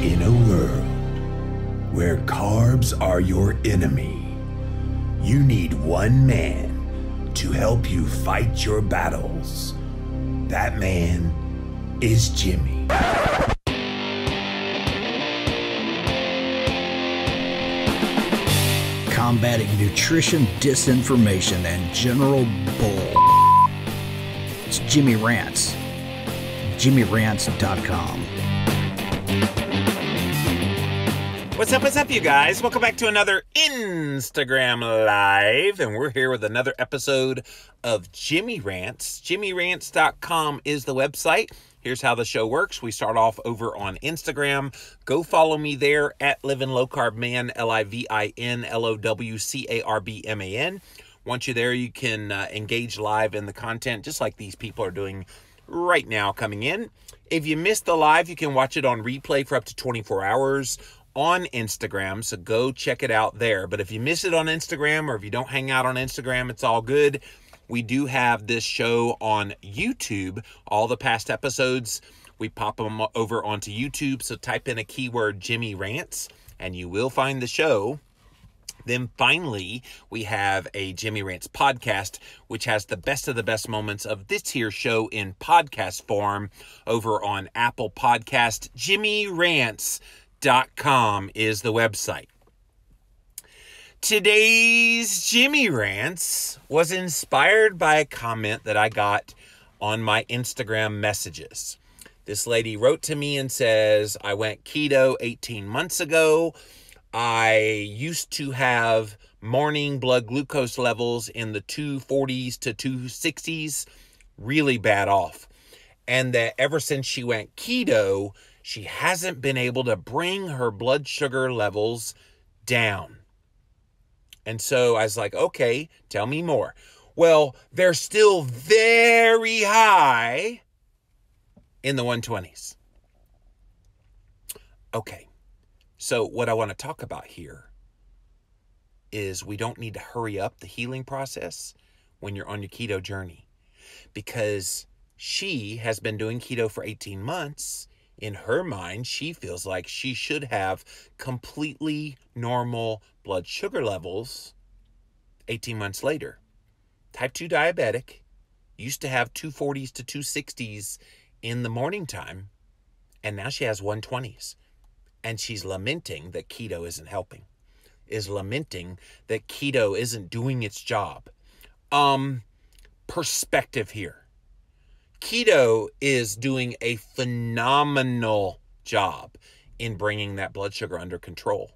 In a world where carbs are your enemy, you need one man to help you fight your battles. That man is Jimmy. Combating nutrition disinformation and general bull. It's Jimmy Rants. JimmyRants.com. What's up, you guys? Welcome back to another Instagram Live, and we're here with another episode of Jimmy Rants. JimmyRants.com is the website. Here's how the show works. We start off over on Instagram. Go follow me there at Livin' Low Carb Man, LIVINLOWCARBMAN. Once you're there, you can engage live in the content, just like these people are doing right now coming in. If you missed the live, you can watch it on replay for up to 24 hours on Instagram, so go check it out there. But if you miss it on Instagram, or if you don't hang out on Instagram, it's all good. We do have this show on YouTube. All the past episodes, we pop them over onto YouTube, so type in a keyword Jimmy Rants, and you will find the show. Then finally, we have a Jimmy Rants podcast, which has the best of the best moments of this here show in podcast form over on Apple Podcast. JimmyRants.com is the website. Today's Jimmy Rants was inspired by a comment that I got on my Instagram messages. This lady wrote to me and says, I went keto 18 months ago. I used to have morning blood glucose levels in the 240s to 260s, really bad off. And that ever since she went keto, she hasn't been able to bring her blood sugar levels down. And so I was like, okay, tell me more. Well, they're still very high in the 120s. Okay, so what I want to talk about here is we don't need to hurry up the healing process when you're on your keto journey, because she has been doing keto for 18 months. In her mind, she feels like she should have completely normal blood sugar levels 18 months later. Type 2 diabetic, used to have 240s to 260s in the morning time, and now she has 120s. And she's lamenting that keto isn't helping, is lamenting that keto isn't doing its job. Perspective here. Keto is doing a phenomenal job in bringing that blood sugar under control.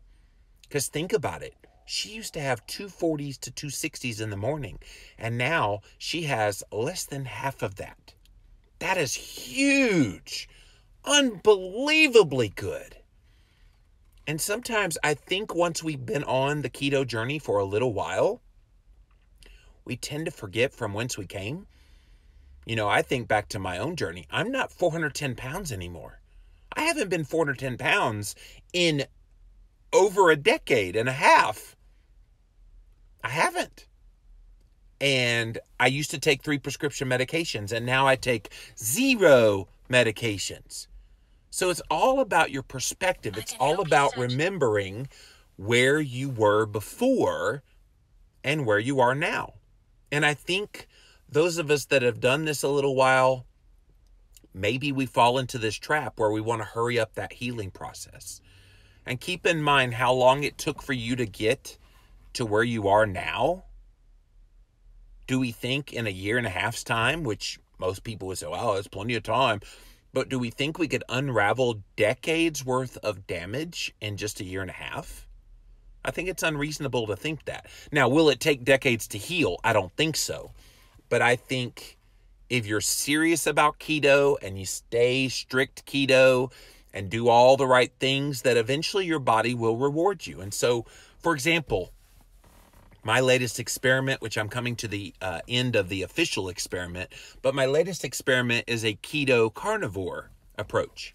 Because think about it. She used to have 240s to 260s in the morning, and now she has less than half of that. That is huge. Unbelievably good. And sometimes I think once we've been on the keto journey for a little while, we tend to forget from whence we came. You know, I think back to my own journey. I'm not 410 pounds anymore. I haven't been 410 pounds in over a decade and a half. I haven't. And I used to take 3 prescription medications, and now I take 0 medications. So it's all about your perspective. It's all about remembering where you were before and where you are now. And I think those of us that have done this a little while, maybe we fall into this trap where we want to hurry up that healing process. And keep in mind how long it took for you to get to where you are now. Do we think in a year and a half's time, which most people would say, well, it's plenty of time. But do we think we could unravel decades worth of damage in just a year and a half? I think it's unreasonable to think that. Now, will it take decades to heal? I don't think so. But I think if you're serious about keto and you stay strict keto and do all the right things, that eventually your body will reward you. And so, for example, my latest experiment, which I'm coming to the end of the official experiment, but my latest experiment is a keto carnivore approach.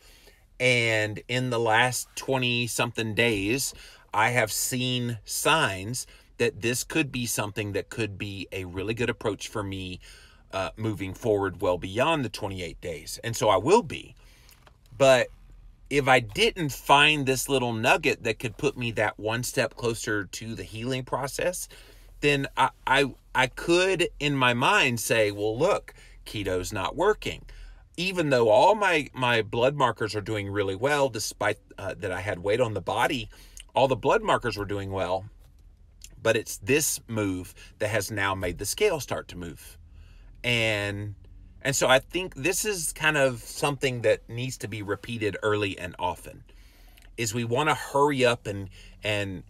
And in the last 20-something days, I have seen signs that this could be something that could be a really good approach for me moving forward well beyond the 28 days. And so I will be. But if I didn't find this little nugget that could put me that one step closer to the healing process, then I could in my mind say, well, look, keto's not working. Even though all my blood markers are doing really well, despite that I had weight on the body, all the blood markers were doing well. But it's this move that has now made the scale start to move. And so I think this is kind of something that needs to be repeated early and often, is we want to hurry up and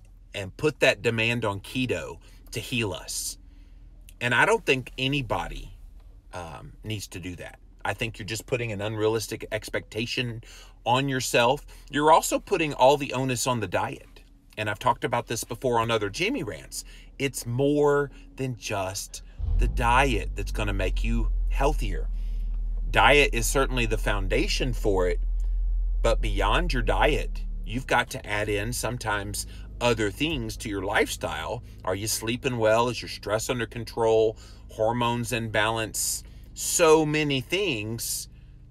put that demand on keto to heal us. And I don't think anybody needs to do that. I think you're just putting an unrealistic expectation on yourself. You're also putting all the onus on the diet. And I've talked about this before on other Jimmy Rants. It's more than just the diet that's going to make you healthier. Diet is certainly the foundation for it, but beyond your diet, you've got to add in sometimes other things to your lifestyle. Are you sleeping well? Is your stress under control? Hormones in balance? So many things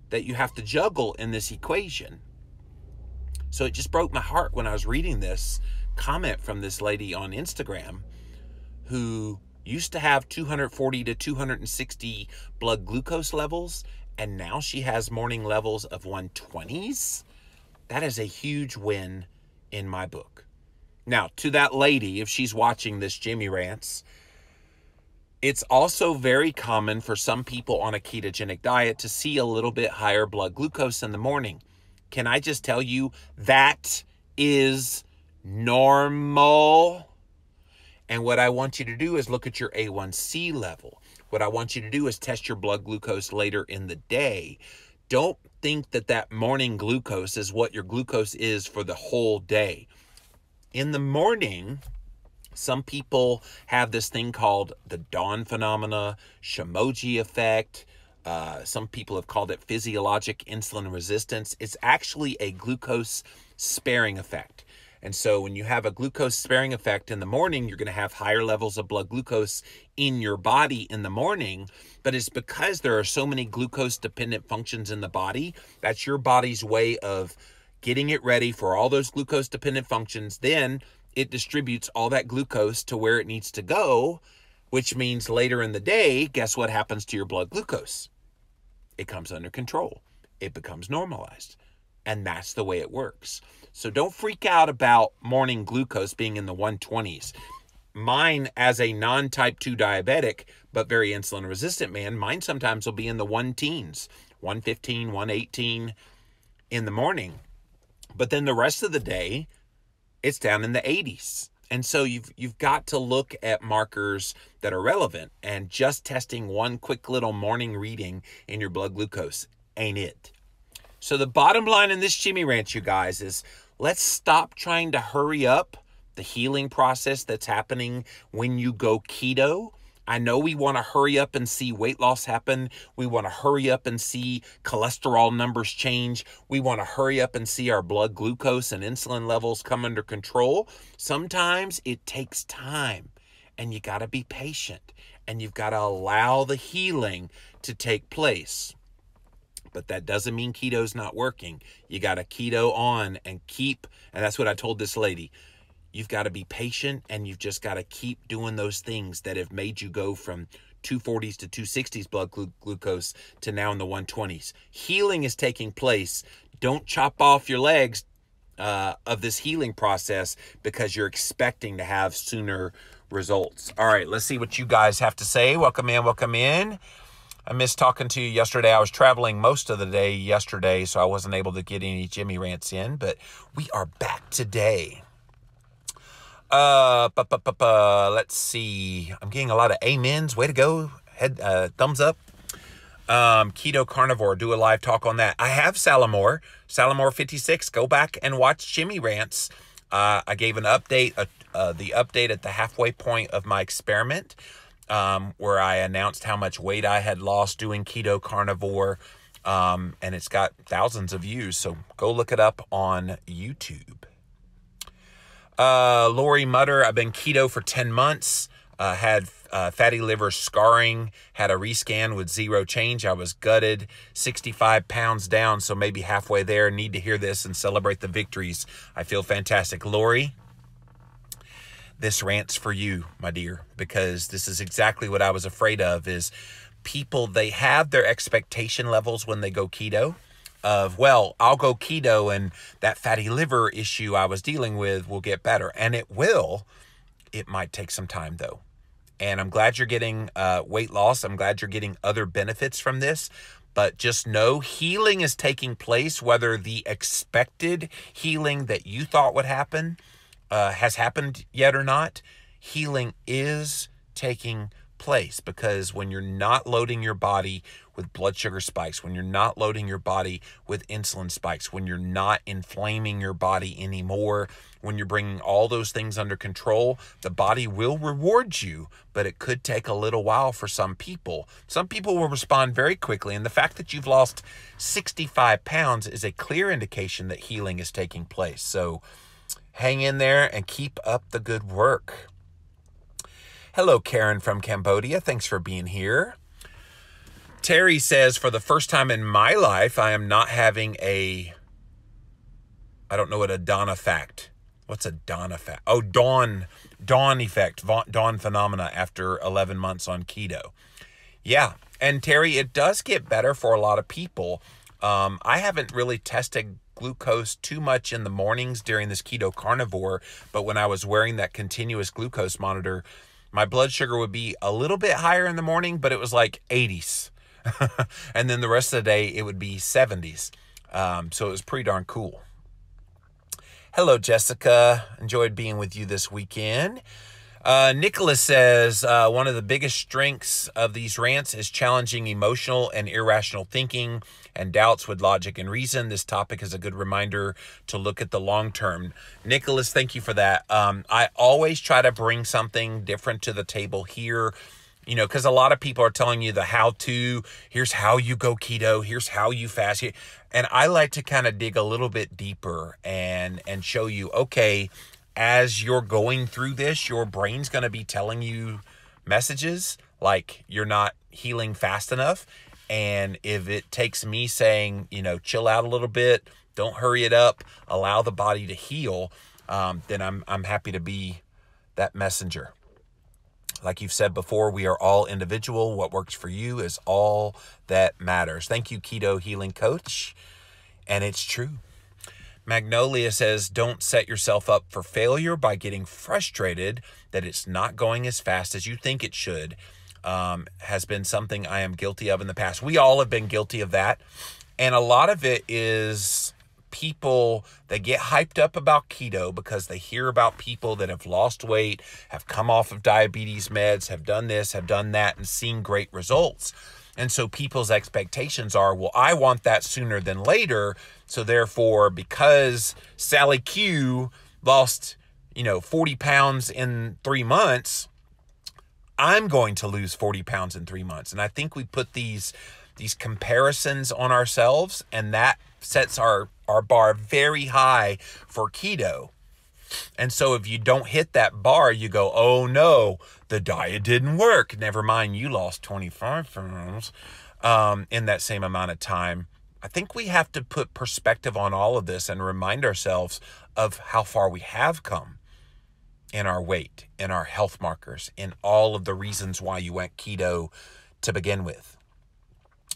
that you have to juggle in this equation. So it just broke my heart when I was reading this comment from this lady on Instagram who used to have 240 to 260 blood glucose levels, and now she has morning levels of 120s. That is a huge win in my book. Now, to that lady, if she's watching this Jimmy Rants, it's also very common for some people on a ketogenic diet to see a little bit higher blood glucose in the morning. Can I just tell you that is normal? And what I want you to do is look at your A1C level. What I want you to do is test your blood glucose later in the day. Don't think that that morning glucose is what your glucose is for the whole day. In the morning, some people have this thing called the dawn phenomena, Shimoji effect. Some people have called it physiologic insulin resistance. It's actually a glucose sparing effect. And so when you have a glucose sparing effect in the morning, you're going to have higher levels of blood glucose in your body in the morning. But it's because there are so many glucose dependent functions in the body. That's your body's way of getting it ready for all those glucose dependent functions. Then it distributes all that glucose to where it needs to go, which means later in the day, guess what happens to your blood glucose? It comes under control. It becomes normalized. And that's the way it works. So don't freak out about morning glucose being in the 120s. Mine, as a non-type 2 diabetic, but very insulin resistant man, mine sometimes will be in the 1-teens, 115, 118 in the morning. But then the rest of the day, it's down in the 80s. And so you've got to look at markers that are relevant, and just testing one quick little morning reading in your blood glucose ain't it. So the bottom line in this Jimmy Rant, you guys, is let's stop trying to hurry up the healing process that's happening when you go keto. I know we want to hurry up and see weight loss happen. We want to hurry up and see cholesterol numbers change. We want to hurry up and see our blood glucose and insulin levels come under control. Sometimes it takes time, and you got to be patient, and you've got to allow the healing to take place. But that doesn't mean keto's not working. You got to keto on and that's what I told this lady. You've got to be patient, and you've just got to keep doing those things that have made you go from 240s to 260s blood glucose to now in the 120s. Healing is taking place. Don't chop off your legs of this healing process because you're expecting to have sooner results. All right, let's see what you guys have to say. Welcome in, welcome in. I missed talking to you yesterday. I was traveling most of the day yesterday, so I wasn't able to get any Jimmy Rants in, but we are back today. Let's see. I'm getting a lot of amens. Way to go. Thumbs up. Keto Carnivore. Do a live talk on that. I have Salamore 56. Go back and watch Jimmy Rants. I gave an update, the update at the halfway point of my experiment, where I announced how much weight I had lost doing Keto Carnivore. And it's got thousands of views. So go look it up on YouTube. Lori Mutter, I've been keto for 10 months. Had fatty liver scarring, had a rescan with 0 change. I was gutted, 65 pounds down, so maybe halfway there. Need to hear this and celebrate the victories. I feel fantastic. Lori, this rant's for you, my dear, because this is exactly what I was afraid of, is people, they have their expectation levels when they go keto of, well, I'll go keto and that fatty liver issue I was dealing with will get better. And it will. It might take some time, though. And I'm glad you're getting weight loss. I'm glad you're getting other benefits from this. But just know healing is taking place, whether the expected healing that you thought would happen has happened yet or not. Healing is taking place, because when you're not loading your body with blood sugar spikes, when you're not loading your body with insulin spikes, when you're not inflaming your body anymore, when you're bringing all those things under control, the body will reward you, but it could take a little while for some people. Some people will respond very quickly, and the fact that you've lost 65 pounds is a clear indication that healing is taking place. So hang in there and keep up the good work. Hello, Karen from Cambodia. Thanks for being here. Terry says, for the first time in my life, I am not having I don't know what a dawn effect. What's a dawn effect? Oh, dawn effect, dawn phenomena after 11 months on keto. Yeah, and Terry, it does get better for a lot of people. I haven't really tested glucose too much in the mornings during this keto carnivore, but when I was wearing that continuous glucose monitor, my blood sugar would be a little bit higher in the morning, but it was like 80s. And then the rest of the day, it would be 70s. So it was pretty darn cool. Hello, Jessica. Enjoyed being with you this weekend. Nicholas says, one of the biggest strengths of these rants is challenging emotional and irrational thinking and doubts with logic and reason. This topic is a good reminder to look at the long term. Nicholas, thank you for that. I always try to bring something different to the table here, you know, because a lot of people are telling you the how-to. Here's how you go keto. Here's how you fast. And I like to kind of dig a little bit deeper and show you, okay, as you're going through this, your brain's going to be telling you messages like you're not healing fast enough. And if it takes me saying, you know, chill out a little bit, don't hurry it up, allow the body to heal, then I'm happy to be that messenger. Like you've said before, we are all individual. What works for you is all that matters. Thank you, Keto Healing Coach. And it's true. Magnolia says, don't set yourself up for failure by getting frustrated that it's not going as fast as you think it should. Has been something I am guilty of in the past. We all have been guilty of that. And a lot of it is people that get hyped up about keto because they hear about people that have lost weight, have come off of diabetes meds, have done this, have done that, and seen great results. And so people's expectations are, well, I want that sooner than later. So therefore, because Sally Q lost, 40 pounds in 3 months, I'm going to lose 40 pounds in 3 months. And I think we put these comparisons on ourselves, and that sets our bar very high for keto. And so if you don't hit that bar, you go, oh no, the diet didn't work. Never mind, you lost 25 pounds in that same amount of time. I think we have to put perspective on all of this and remind ourselves of how far we have come in our weight, in our health markers, in all of the reasons why you went keto to begin with.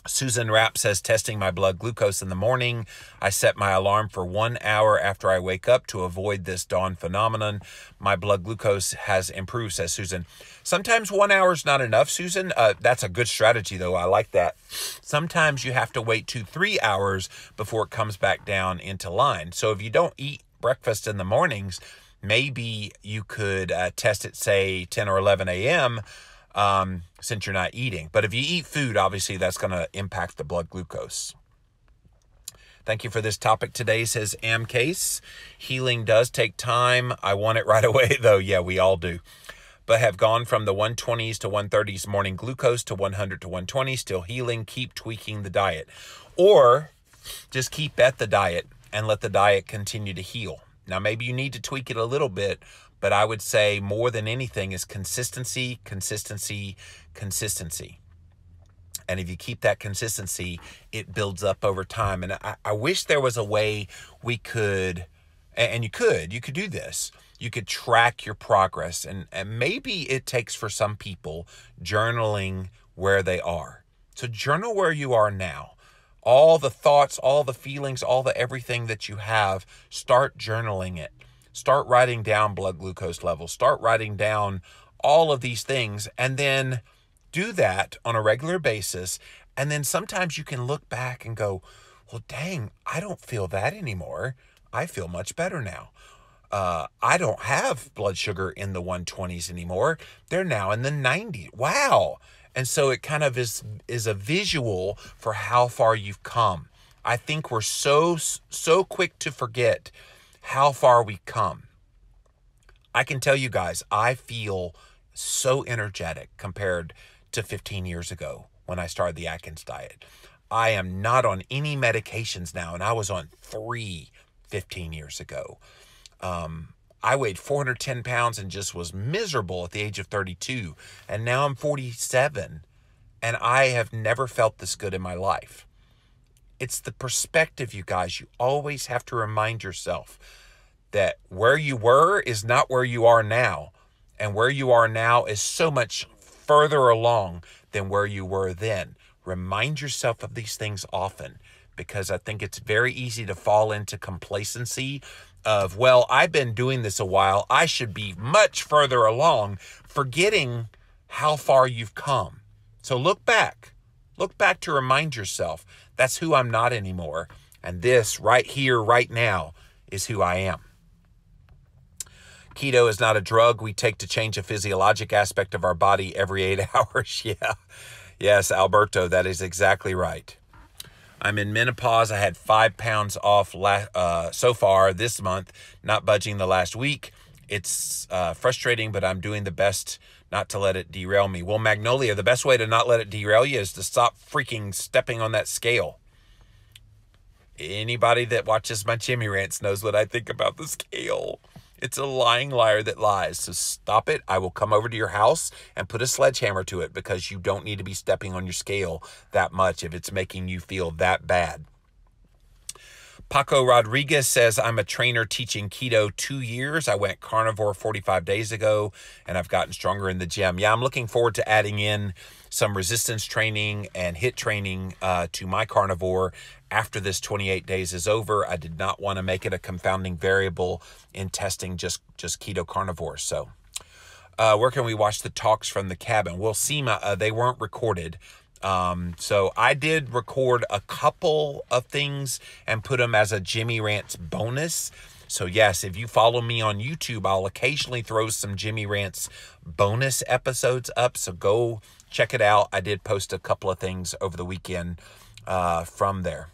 Susan Rapp says, testing my blood glucose in the morning. I set my alarm for 1 hour after I wake up to avoid this dawn phenomenon. My blood glucose has improved, says Susan. Sometimes 1 hour is not enough, Susan. That's a good strategy, though. I like that. Sometimes you have to wait 2-3 hours before it comes back down into line. So if you don't eat breakfast in the mornings, maybe you could test it, say, 10 or 11 a.m., since you're not eating. But if you eat food, obviously that's going to impact the blood glucose. Thank you for this topic today, says Amcase. Healing does take time. I want it right away, though. Yeah, we all do. But have gone from the 120s to 130s morning glucose to 100 to 120, still healing. Keep tweaking the diet. Or just keep at the diet and let the diet continue to heal. Now, maybe you need to tweak it a little bit, but I would say more than anything is consistency, consistency, consistency. And if you keep that consistency, it builds up over time. And I wish there was a way we could, and you could do this. You could track your progress. And maybe it takes for some people journaling where they are. So journal where you are now. All the thoughts, all the feelings, all the everything that you have, start journaling it. Start writing down blood glucose levels. Start writing down all of these things. And then do that on a regular basis. And then sometimes you can look back and go, well, dang, I don't feel that anymore. I feel much better now. I don't have blood sugar in the 120s anymore. They're now in the 90s. Wow. And so it kind of is a visual for how far you've come. I think we're so quick to forget how far we've come. I can tell you guys, I feel so energetic compared to 15 years ago when I started the Atkins diet. I am not on any medications now, and I was on 3 15 years ago. I weighed 410 pounds and just was miserable at the age of 32. And now I'm 47, and I have never felt this good in my life. It's the perspective, you guys. You always have to remind yourself that where you were is not where you are now. And where you are now is so much further along than where you were then. Remind yourself of these things often, because I think it's very easy to fall into complacency of, well, I've been doing this a while, I should be much further along, forgetting how far you've come. So look back to remind yourself, that's who I'm not anymore. And this right here, right now, is who I am. Keto is not a drug we take to change a physiologic aspect of our body every 8 hours. Yeah. Yes, Alberto, that is exactly right. I'm in menopause. I had 5 pounds off so far this month, not budging the last week. It's frustrating, but I'm doing the best not to let it derail me. Well, Magnolia, the best way to not let it derail you is to stop freaking stepping on that scale. Anybody that watches my Jimmy Rants knows what I think about the scale. It's a lying liar that lies. So stop it. I will come over to your house and put a sledgehammer to it, because you don't need to be stepping on your scale that much if it's making you feel that bad. Paco Rodriguez says, I'm a trainer teaching keto 2 years. I went carnivore 45 days ago, and I've gotten stronger in the gym. Yeah, I'm looking forward to adding in some resistance training and HIIT training to my carnivore after this 28 days is over. I did not want to make it a confounding variable in testing just keto carnivore. So where can we watch the talks from the cabin? Well, SEMA, they weren't recorded. So I did record a couple of things and put them as a Jimmy Rants bonus. So yes, if you follow me on YouTube, I'll occasionally throw some Jimmy Rants bonus episodes up. So go check it out. I did post a couple of things over the weekend from there.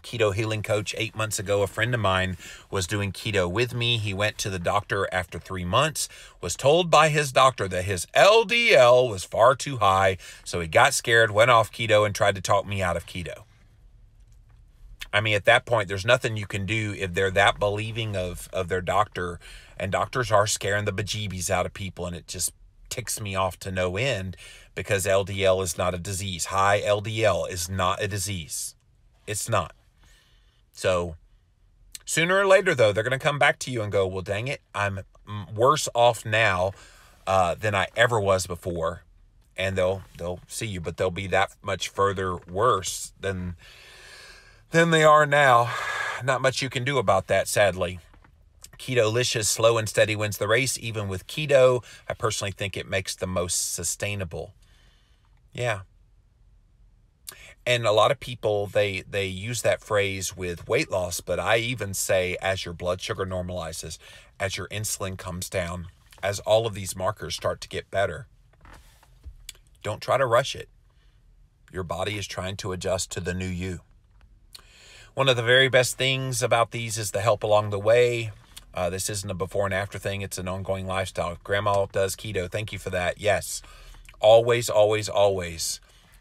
Keto healing coach 8 months ago, a friend of mine was doing keto with me. He went to the doctor after 3 months, was told by his doctor that his LDL was far too high. So he got scared, went off keto, and tried to talk me out of keto. I mean, at that point, there's nothing you can do if they're that believing of their doctor. And doctors are scaring the bejeebies out of people, and it just ticks me off to no end, because LDL is not a disease. High LDL is not a disease. It's not. So sooner or later, though, they're going to come back to you and go, well, dang it, I'm worse off now than I ever was before. And they'll see you, but they'll be that much further worse than they are now. Not much you can do about that, sadly. Ketolicious, slow and steady wins the race. Even with keto, I personally think it makes the most sustainable. Yeah. And a lot of people, they use that phrase with weight loss, but I even say as your blood sugar normalizes, as your insulin comes down, as all of these markers start to get better, don't try to rush it. Your body is trying to adjust to the new you. One of the very best things about these is the help along the way. This isn't a before and after thing. It's an ongoing lifestyle. Grandma does keto. Thank you for that. Yes, always, always, always.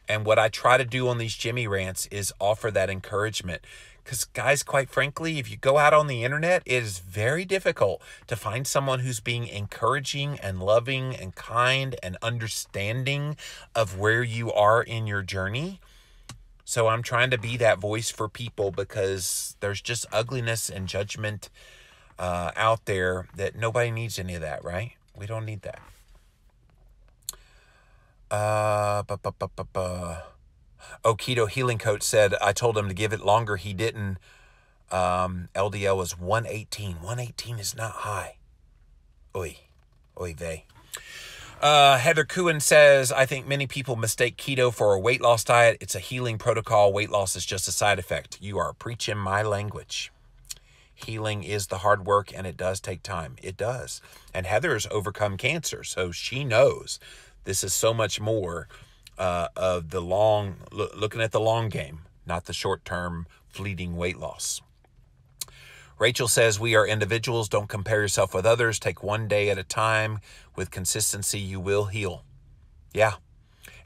And what I try to do on these Jimmy Rants is offer that encouragement. Because, guys, quite frankly, if you go out on the internet, it is very difficult to find someone who's being encouraging and loving and kind and understanding of where you are in your journey. So I'm trying to be that voice for people, because there's just ugliness and judgment out there that nobody needs any of that, right? We don't need that. Oh, Keto Healing Coach said, I told him to give it longer. He didn't. LDL was 118. 118 is not high. Oy vey. Heather Coohan says, I think many people mistake keto for a weight loss diet. It's a healing protocol. Weight loss is just a side effect. You are preaching my language. Healing is the hard work, and it does take time. It does. And Heather's overcome cancer, so she knows this is so much more of the looking at the long game, not the short-term fleeting weight loss. Rachel says, we are individuals. Don't compare yourself with others. Take one day at a time. With consistency, you will heal. Yeah.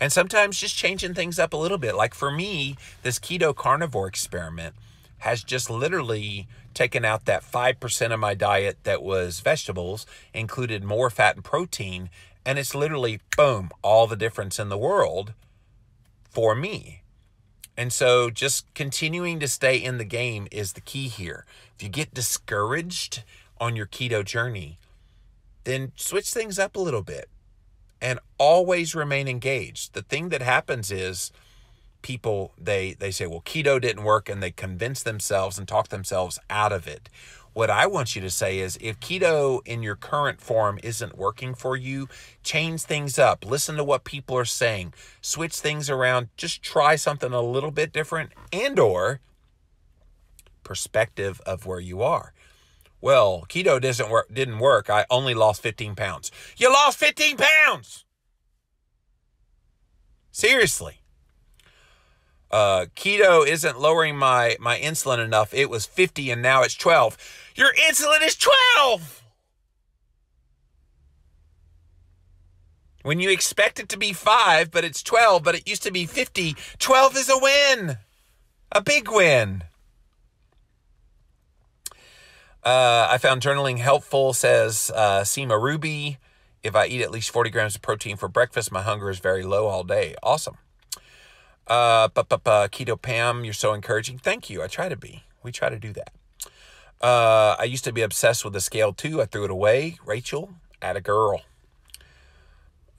And sometimes just changing things up a little bit. Like for me, this keto carnivore experiment has just literally taken out that 5% of my diet that was vegetables, included more fat and protein, and it's literally, boom, all the difference in the world for me. And so just continuing to stay in the game is the key here. If you get discouraged on your keto journey, then switch things up a little bit and always remain engaged. The thing that happens is people, they say, well, keto didn't work, and they convince themselves and talk themselves out of it. What I want you to say is, if keto in your current form isn't working for you, change things up. Listen to what people are saying. Switch things around. Just try something a little bit different, and/or perspective of where you are. Well, keto didn't work. I only lost 15 pounds. You lost 15 pounds! Seriously. Keto isn't lowering my insulin enough. It was 50 and now it's 12. Your insulin is 12! When you expect it to be 5, but it's 12, but it used to be 50, 12 is a win. A big win. I found journaling helpful, says Seema Ruby. If I eat at least 40 grams of protein for breakfast, my hunger is very low all day. Awesome. Keto Pam, you're so encouraging. Thank you. I try to be. We try to do that. I used to be obsessed with the scale too. I threw it away. Rachel, atta girl.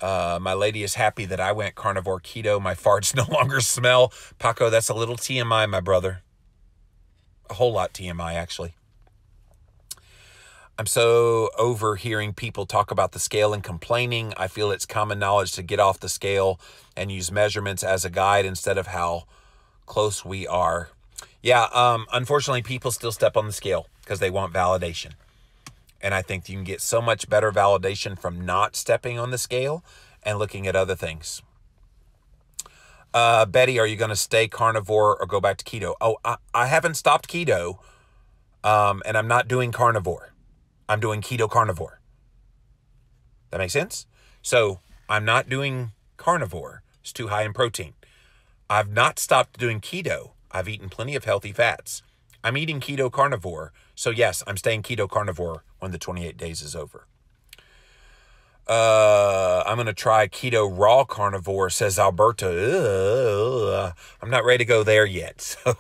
My lady is happy that I went carnivore keto. My farts no longer smell. Paco, that's a little TMI, my brother. A whole lot TMI, actually. I'm so over hearing people talk about the scale and complaining. I feel it's common knowledge to get off the scale and use measurements as a guide instead of how close we are. Yeah, unfortunately, people still step on the scale because they want validation. And I think you can get so much better validation from not stepping on the scale and looking at other things. Betty, are you going to stay carnivore or go back to keto? Oh, I haven't stopped keto, and I'm not doing carnivore. I'm doing keto carnivore. That makes sense? So I'm not doing carnivore. It's too high in protein. I've not stopped doing keto. I've eaten plenty of healthy fats. I'm eating keto carnivore. So yes, I'm staying keto carnivore when the 28 days is over. I'm going to try keto raw carnivore, says Alberta. I'm not ready to go there yet. So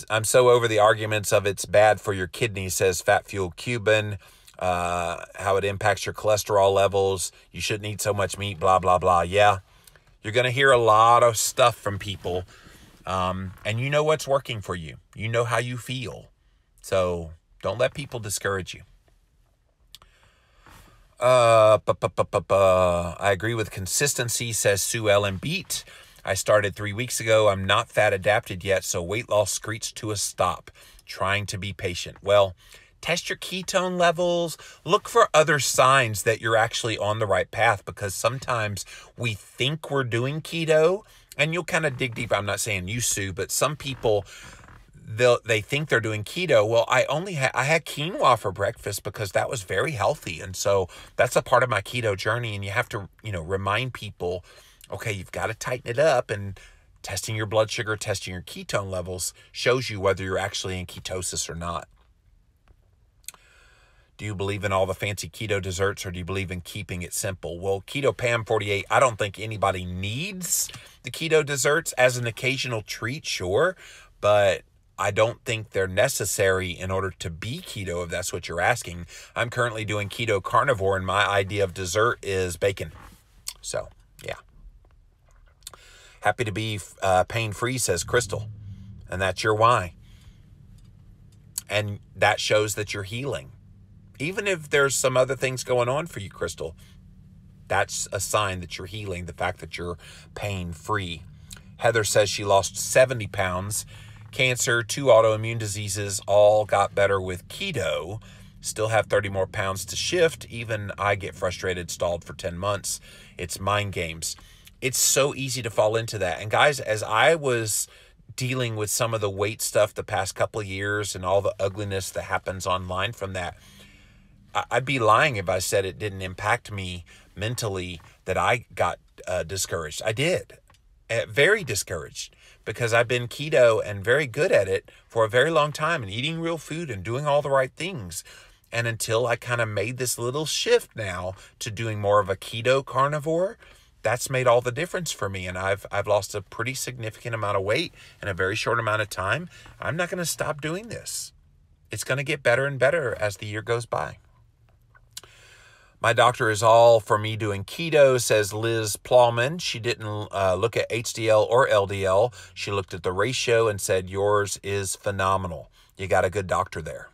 I'm so over the arguments of it's bad for your kidneys, says Fat Fuel Cuban, how it impacts your cholesterol levels. You shouldn't eat so much meat, blah, blah, blah. Yeah, you're going to hear a lot of stuff from people. And you know what's working for you. You know how you feel. So don't let people discourage you. I agree with consistency, says Sue Ellen Beat. I started 3 weeks ago. I'm not fat adapted yet, so weight loss screeched to a stop. Trying to be patient. Well, test your ketone levels. Look for other signs that you're actually on the right path, because sometimes we think we're doing keto, and you'll kind of dig deep. I'm not saying you, Sue, but some people, they think they're doing keto. Well, I had quinoa for breakfast because that was very healthy, and so that's a part of my keto journey. And you have to, remind people, okay, you've got to tighten it up and Testing your blood sugar, testing your ketone levels shows you whether you're actually in ketosis or not. Do you believe in all the fancy keto desserts, or do you believe in keeping it simple? Well, Keto Pam 48, I don't think anybody needs the keto desserts as an occasional treat, sure, but I don't think they're necessary in order to be keto, if that's what you're asking. I'm currently doing keto carnivore, and my idea of dessert is bacon. So, yeah. Happy to be pain-free, says Crystal. And that's your why. And that shows that you're healing. Even if there's some other things going on for you, Crystal, that's a sign that you're healing, the fact that you're pain-free. Heather says she lost 70 pounds. Cancer, 2 autoimmune diseases, all got better with keto. Still have 30 more pounds to shift. Even I get frustrated, stalled for 10 months. It's mind games. It's so easy to fall into that. And guys, as I was dealing with some of the weight stuff the past couple of years and all the ugliness that happens online from that, I'd be lying if I said it didn't impact me mentally, that I got discouraged. I did. Very discouraged, because I've been keto and very good at it for a very long time and eating real food and doing all the right things. And until I kind of made this little shift now to doing more of a keto carnivore, that's made all the difference for me. And I've lost a pretty significant amount of weight in a very short amount of time. I'm not going to stop doing this. It's going to get better and better as the year goes by. My doctor is all for me doing keto, says Liz Plowman. She didn't look at HDL or LDL. She looked at the ratio and said, yours is phenomenal. You got a good doctor there.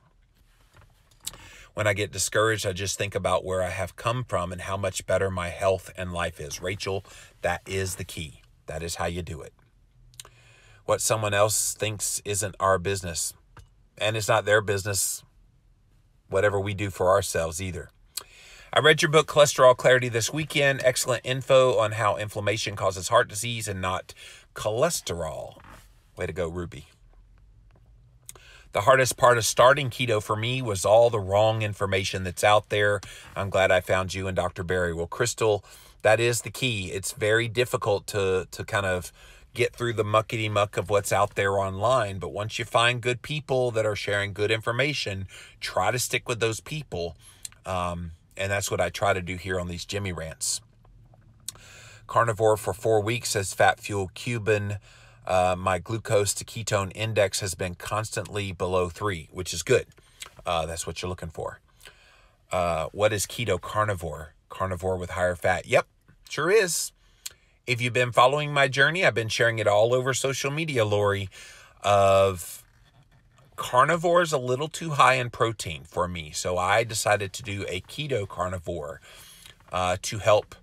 When I get discouraged, I just think about where I have come from and how much better my health and life is. Rachel, that is the key. That is how you do it. What someone else thinks isn't our business. And it's not their business, whatever we do for ourselves either. I read your book, Cholesterol Clarity, this weekend. Excellent info on how inflammation causes heart disease and not cholesterol. Way to go, Ruby. The hardest part of starting keto for me was all the wrong information that's out there. I'm glad I found you and Dr. Barry. Well, Crystal, that is the key. It's very difficult to kind of get through the muckety muck of what's out there online. But once you find good people that are sharing good information, try to stick with those people. And that's what I try to do here on these Jimmy Rants. Carnivore for 4 weeks, says Fat Fuel Cuban. My glucose to ketone index has been constantly below 3, which is good. That's what you're looking for. What is keto carnivore? Carnivore with higher fat. Yep, sure is. If you've been following my journey, I've been sharing it all over social media, Lori, of carnivore is a little too high in protein for me. So I decided to do a keto carnivore to help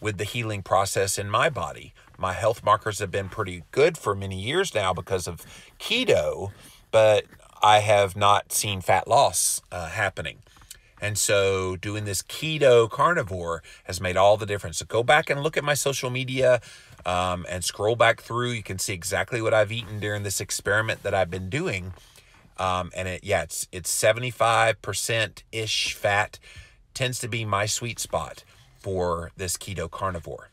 with the healing process in my body. My health markers have been pretty good for many years now because of keto, but I have not seen fat loss happening. And so doing this keto carnivore has made all the difference. So go back and look at my social media and scroll back through. You can see exactly what I've eaten during this experiment that I've been doing. And it's 75%-ish fat, tends to be my sweet spot for this keto carnivore.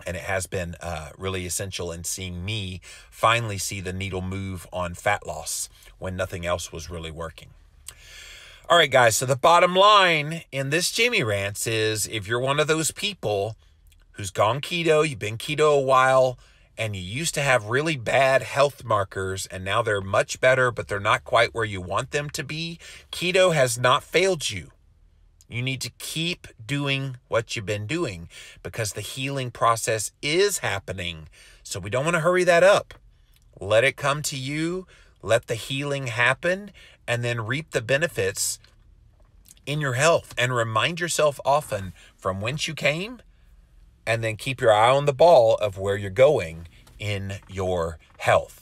And it has been really essential in seeing me finally see the needle move on fat loss when nothing else was really working. All right, guys, so the bottom line in this Jimmy Rants is, if you're one of those people who's gone keto, you've been keto a while, and you used to have really bad health markers, and now they're much better, but they're not quite where you want them to be, keto has not failed you. You need to keep doing what you've been doing because the healing process is happening. So we don't want to hurry that up. Let it come to you. Let the healing happen and then reap the benefits in your health. And remind yourself often from whence you came, and then keep your eye on the ball of where you're going in your health.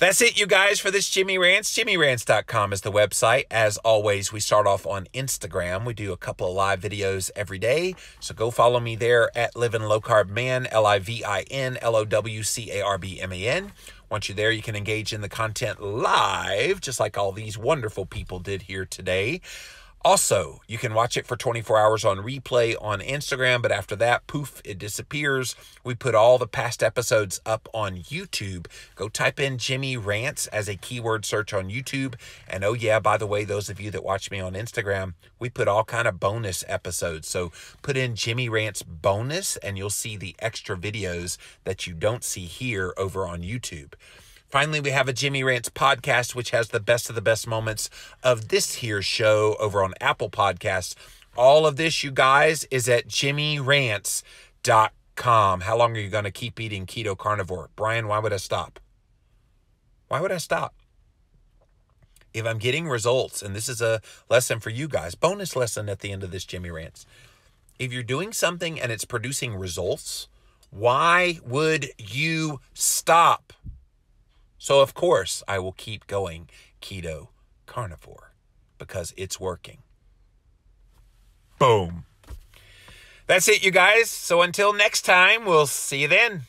That's it, you guys, for this Jimmy Rants. JimmyRants.com is the website. As always, we start off on Instagram. We do a couple of live videos every day. So go follow me there at Livin' Low Carb Man, LIVINLOWCARBMAN. Once you're there, you can engage in the content live, just like all these wonderful people did here today. Also, you can watch it for 24 hours on replay on Instagram, but after that, poof, it disappears. We put all the past episodes up on YouTube. Go type in Jimmy Rants as a keyword search on YouTube. And oh yeah, by the way, those of you that watch me on Instagram, we put all kind of bonus episodes. So put in Jimmy Rants bonus and you'll see the extra videos that you don't see here over on YouTube. Finally, we have a Jimmy Rants podcast, which has the best of the best moments of this here show over on Apple Podcasts. All of this, you guys, is at jimmyrants.com. How long are you going to keep eating keto carnivore? Brian, why would I stop? Why would I stop? If I'm getting results, and this is a lesson for you guys, bonus lesson at the end of this Jimmy Rants. If you're doing something and it's producing results, why would you stop? So, of course, I will keep going keto carnivore because it's working. Boom. That's it, you guys. So until next time, we'll see you then.